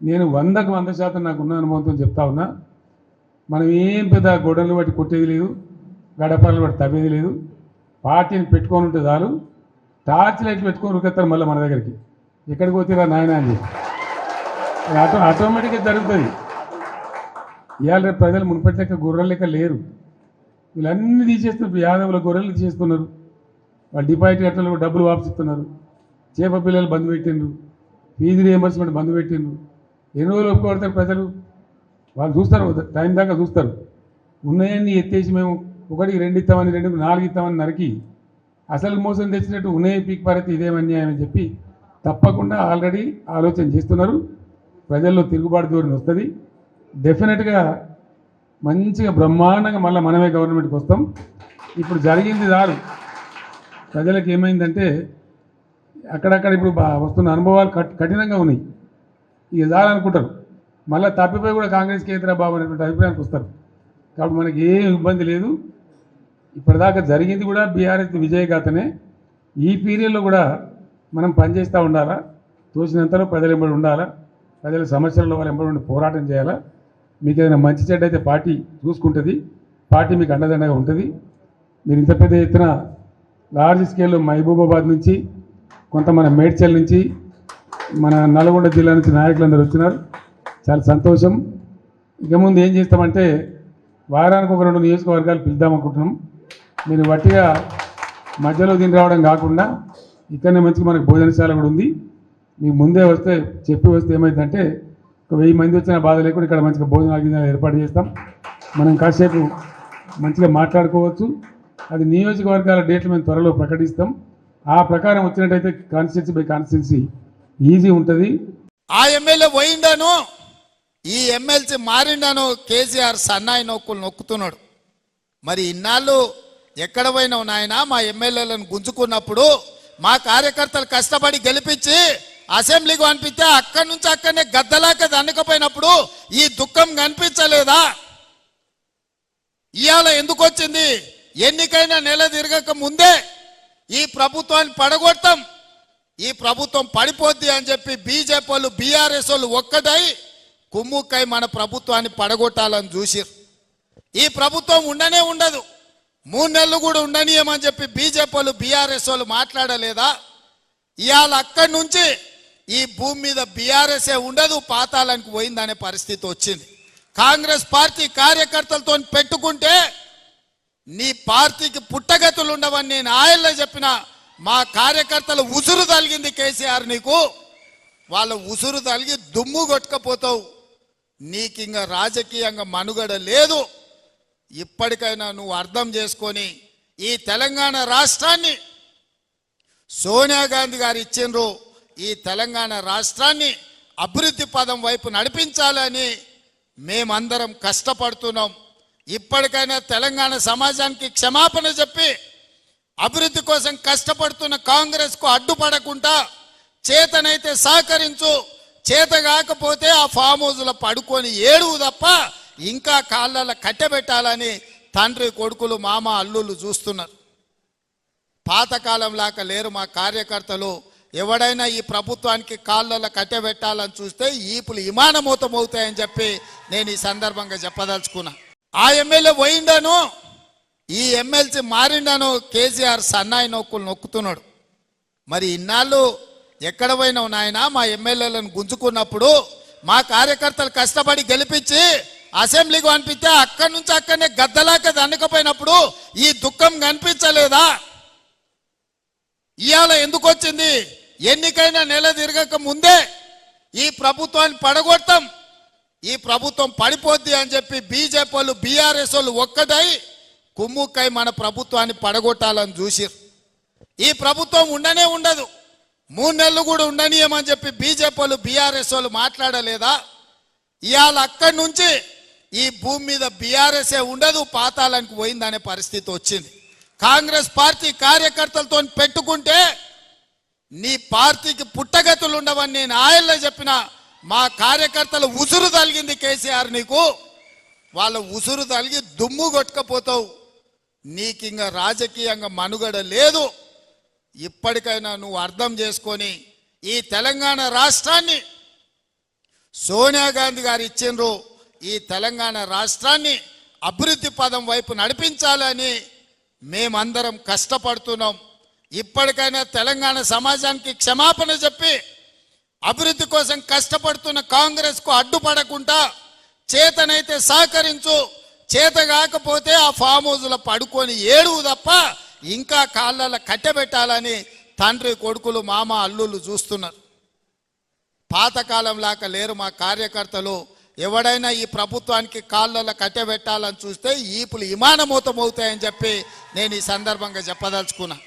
నేను 100కు 100% నాకున్న అనుభవంతో చెప్తా ఉన్నా. మనం ఏం పెద్ద గొడవలు బట్టి కొట్టేది లేదు, గడపలు బట్టి తవ్వేది లేదు. పార్టీని పెట్టుకొని ఉంటే చాలు, టార్చ్ లైట్ పెట్టుకొని ఉరికెత్తారు మళ్ళీ మన దగ్గరికి. ఎక్కడికి పోతారా నాయన అని ఆటోమేటిక్గా జరుగుతుంది. ఇవాళ రేపు ప్రజలు మునుపటి లెక్క గొర్రెల లెక్క లేరు. వీళ్ళన్నీ తీసేస్తున్నారు. యాదవుల గొర్రెలు తీసేస్తున్నారు. వాళ్ళు డిపాజిట్ కట్టలు డబ్బులు వాపసిస్తున్నారు. చేప పిల్లలు బంద్ పెట్టిండ్రు, ఫీజు రియంబర్స్మెంట్ బంద్ పెట్టిండ్రు. ఎన్ని రోజులు ఒప్పుకోబడతారు ప్రజలు? వాళ్ళు చూస్తారు, టైం దాకా చూస్తారు. ఉన్నాయన్నీ ఎత్తేసి మేము 1, 2 ఇస్తామని 2, 4 ఇస్తామని నరికి అసలు మోసం తెచ్చినట్టు ఉన్నాయి పీక్ పారైతే ఇదేం అన్యాయం అని చెప్పి తప్పకుండా ఆల్రెడీ ఆలోచన చేస్తున్నారు. ప్రజల్లో తిరుగుబాటు ధోరణి వస్తుంది. డెఫినెట్గా మంచిగా బ్రహ్మాండంగా మళ్ళీ మనమే గవర్నమెంట్కి వస్తాం. ఇప్పుడు జరిగింది దారు ప్రజలకు ఏమైందంటే అక్కడక్కడ ఇప్పుడు వస్తున్న అనుభవాలు కఠినంగా ఉన్నాయి. ఇక చాలనుకుంటారు, మళ్ళీ తప్పిపోయి కూడా కాంగ్రెస్కి ఎదురా బాబు అనేటువంటి అభిప్రాయానికి వస్తారు. కాబట్టి మనకి ఏం ఇబ్బంది లేదు. ఇప్పటిదాకా జరిగింది కూడా బీఆర్ఎస్ విజయగాథనే. ఈ పీరియడ్లో కూడా మనం పనిచేస్తూ ఉండాలా, తోచినంతలో ప్రజలు ఎంబడి ఉండాలా, ప్రజల సమస్యల్లో వాళ్ళు ఎంబడి ఉండి పోరాటం చేయాలా. మీకు ఏదైనా మంచి చెడ్డ అయితే పార్టీ చూసుకుంటుంది, పార్టీ మీకు అండదండగా ఉంటుంది. మీరు ఇంత పెద్ద ఎత్తున లార్జ్ స్కేల్లో మహబూబాబాద్ నుంచి, కొంత మన మేడ్చల్ నుంచి, మన నల్గొండ జిల్లా నుంచి నాయకులందరూ వచ్చినారు. చాలా సంతోషం. ఇక ముందు ఏం చేస్తామంటే వారానికి 1-2 నియోజకవర్గాలు పిలుద్దామనుకుంటున్నాం. మీరు వట్టిగా మధ్యలో దీని రావడం కాకుండా ఇక్కడనే మంచిగా మనకు భోజనశాల కూడా ఉంది. మీకు ముందే వస్తే చెప్పి వస్తే ఏమైందంటే 1000 మంది వచ్చిన బాధ లేకుండా ఇక్కడ మంచిగా భోజనాలు ఏర్పాటు చేస్తాం. మనం కాసేపు మంచిగా మాట్లాడుకోవచ్చు. అది నియోజకవర్గాల డేట్లు మేము త్వరలో ప్రకటిస్తాం. ఆ ప్రకారం వచ్చినట్టయితే కాన్స్టిట్యున్సీ బై కాన్స్టిట్యున్సీ ఈజీ ఉంటుంది. ఆ ఎమ్మెల్యే పోయిండాను, ఈ ఎమ్మెల్సీ మారిండాను, కేసీఆర్ సన్నాయి నొక్కులు నొక్కుతున్నాడు. మరి ఇన్నాళ్ళు ఎక్కడ పోయినావు నాయన? మా ఎమ్మెల్యేలను గుంజుకున్నప్పుడు మా కార్యకర్తలు కష్టపడి గెలిపించి అసెంబ్లీకి పంపిస్తే అక్కడి నుంచి అక్కడనే గద్దలాక దండకపోయినప్పుడు ఈ దుఃఖం కనిపించలేదా? ఇవాళ ఎందుకు వచ్చింది? ఎన్నికైన నెల తిరగక ముందే ఈ ప్రభుత్వాన్ని పడగొడతాం, ఈ ప్రభుత్వం పడిపోద్ది అని చెప్పి బీజేపీ వాళ్ళు బీఆర్ఎస్ వాళ్ళు ఒక్కటై కుమ్ముక్కై మన ప్రభుత్వాన్ని పడగొట్టాలని చూసిరు. ఈ ప్రభుత్వం ఉండనే ఉండదు, 3 నెలలు కూడా ఉండనీయమని చెప్పి బీజేపీ వాళ్ళు బీఆర్ఎస్ వాళ్ళు మాట్లాడలేదా? ఇవాళ అక్కడి నుంచి ఈ భూమి మీద బీఆర్ఎస్ఏ ఉండదు, పాతాళానికి పోయిందనే పరిస్థితి వచ్చింది. కాంగ్రెస్ పార్టీ కార్యకర్తలతో పెట్టుకుంటే నీ పార్టీకి పుట్టగతులు ఉండవని నేను ఆయల్లో చెప్పిన. మా కార్యకర్తలు ఉసురు తలిగింది కేసీఆర్ నీకు, వాళ్ళ ఉసురు తలిగి దుమ్ము కొట్టుకపోతావు. నీకు ఇంకా రాజకీయంగా మనుగడ లేదు. ఇప్పటికైనా నువ్వు అర్థం చేసుకొని ఈ తెలంగాణ రాష్ట్రాన్ని సోనియా గాంధీ గారు ఇచ్చిండ్రు, ఈ తెలంగాణ రాష్ట్రాన్ని అభివృద్ధి పదం వైపు నడిపించాలని మేమందరం కష్టపడుతున్నాం. ఇప్పటికైనా తెలంగాణ సమాజానికి క్షమాపణ చెప్పి అభివృద్ధి కోసం కష్టపడుతున్న కాంగ్రెస్కు అడ్డుపడకుండా చేతనైతే సహకరించు, చేత కాకపోతే ఆ ఫామ్ హౌస్లో పడుకొని ఏడువు తప్ప ఇంకా కాళ్ళ కట్టెబెట్టాలని తండ్రి కొడుకులు మామ అల్లుళ్ళు చూస్తున్నారు. పాతకాలం లాగా లేరు మా కార్యకర్తలు. ఎవడైనా ఈ ప్రభుత్వానికి కాళ్ళ కట్టెబెట్టాలని చూస్తే ఈపులు విమానమూతం అవుతాయని చెప్పి నేను ఈ సందర్భంగా చెప్పదలుచుకున్నా. ఆ ఎమ్మెల్యే పోయిండాను, ఈ ఎమ్మెల్సీ మారిండాను, కేసీఆర్ సన్నాయి నొక్కులు నొక్కుతున్నాడు. మరి ఇన్నాళ్ళు ఎక్కడ పోయినావు నాయన? మా ఎమ్మెల్యేలను గుంజుకున్నప్పుడు మా కార్యకర్తలు కష్టపడి గెలిపించి అసెంబ్లీకి పంపిస్తే అక్కడి నుంచి అక్కడనే గద్దలాక దండకపోయినప్పుడు ఈ దుఃఖం కనిపించలేదా? ఇవాళ ఎందుకు వచ్చింది? ఎన్నికైన నెల తిరగక ముందే ఈ ప్రభుత్వాన్ని పడగొడతాం, ఈ ప్రభుత్వం పడిపోద్ది అని చెప్పి బీజేపీ వాళ్ళు బీఆర్ఎస్ వాళ్ళు ఒక్కటై కుమ్ముక్కై మన ప్రభుత్వాన్ని పడగొట్టాలని చూసిరు. ఈ ప్రభుత్వం ఉండనే ఉండదు, 3 నెలలు కూడా ఉండనీయమని చెప్పి బీజేపీ వాళ్ళు బీఆర్ఎస్ వాళ్ళు మాట్లాడలేదా? ఇవాళ అక్కడి నుంచి ఈ భూమి మీద బీఆర్ఎస్ఏ ఉండదు, పాతాళానికి పోయిందనే పరిస్థితి వచ్చింది. కాంగ్రెస్ పార్టీ కార్యకర్తలతో పెట్టుకుంటే నీ పార్టీకి పుట్టగతులు ఉండవని నేను ఆయల్లో చెప్పిన. మా కార్యకర్తలు ఉసురు తలిగింది కేసీఆర్ నీకు, వాళ్ళ ఉసురు తలిగి దుమ్ము కొట్టుకపోతావు. నీకు ఇంకా రాజకీయంగా మనుగడ లేదు. ఇప్పటికైనా నువ్వు అర్థం చేసుకొని ఈ తెలంగాణ రాష్ట్రాన్ని సోనియా గాంధీ గారు ఇచ్చిండ్రు ఈ తెలంగాణ రాష్ట్రాన్ని అభివృద్ధి పదం వైపు నడిపించాలని మేమందరం కష్టపడుతున్నాం. ఇప్పటికైనా తెలంగాణ సమాజానికి క్షమాపణ చెప్పి అభివృద్ధి కోసం కష్టపడుతున్న కాంగ్రెస్కు అడ్డుపడకుండా చేతనైతే సహకరించు, చేత కాకపోతే ఆ ఫామ్ హౌస్లో పడుకొని ఏడువు తప్ప ఇంకా కాళ్ళ కట్టెబెట్టాలని తండ్రి కొడుకులు మామ అల్లుళ్ళు చూస్తున్నారు. పాతకాలం లాగా లేరు మా కార్యకర్తలు. ఎవడైనా ఈ ప్రభుత్వానికి కాళ్ళ కట్టెబెట్టాలని చూస్తే ఈపులు విమానమూతం అవుతాయని చెప్పి నేను ఈ సందర్భంగా చెప్పదలుచుకున్నా.